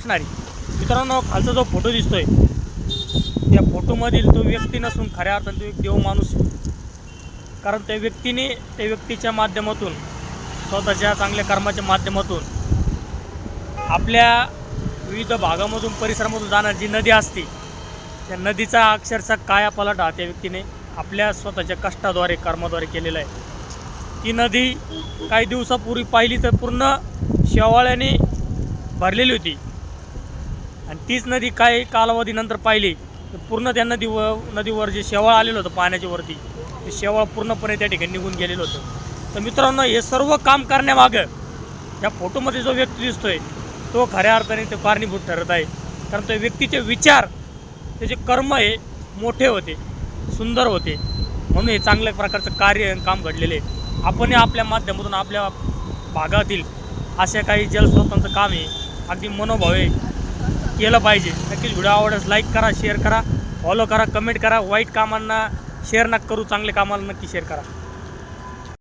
असणार आहे। मित्रांनो, खालचा जो फोटो दिसतोय त्या फोटोमधील तो व्यक्ती नसून खऱ्या अर्थाने तो एक देव माणूस, कारण त्या व्यक्तीच्या माध्यमातून, स्वतःच्या चांगल्या कर्माच्या माध्यमातून आपल्या विविध भागामधून परिसरामधून जाणारी जी नदी असते त्या नदीचा अक्षरशः कायापालट हा त्या व्यक्तीने आपल्या स्वतःच्या कष्टाद्वारे कर्माद्वारे केलेला आहे। ती नदी काही दिवसापूर्वी पाहिली तर पूर्ण शेवाळ्याने भरलेली होती आणि तीच नदी काही कालावधीनंतर पाहिली तर पूर्ण त्या नदीवर जे शेवाळ आलेलं होतं पाण्याच्या वरती, ते शेवाळ पूर्णपणे त्या ठिकाणी निघून गेलेलं होतं। तर मित्रांनो, हे सर्व काम करण्यामागं या फोटोमध्ये जो व्यक्ती दिसतोय तो खऱ्या अर्थाने ते कारणीभूत ठरत आहे, कारण त्या व्यक्तीचे विचार, त्याचे कर्म हे मोठे होते, सुंदर होते, म्हणून हे चांगल्या प्रकारचं कार्य काम घडलेले आहे। आपण आपल्या माध्यमातून आपल्या भागातील अशा काही जलस्रोतांचं काम आहे अगदी मनोभावे केलं पाहिजे। नक्कीच व्हिडिओ आवडल्यास लाईक करा, शेअर करा, फॉलो करा, कमेंट करा। वाईट कामांना शेअर नका करू, चांगल्या कामाला नक्की शेअर करा।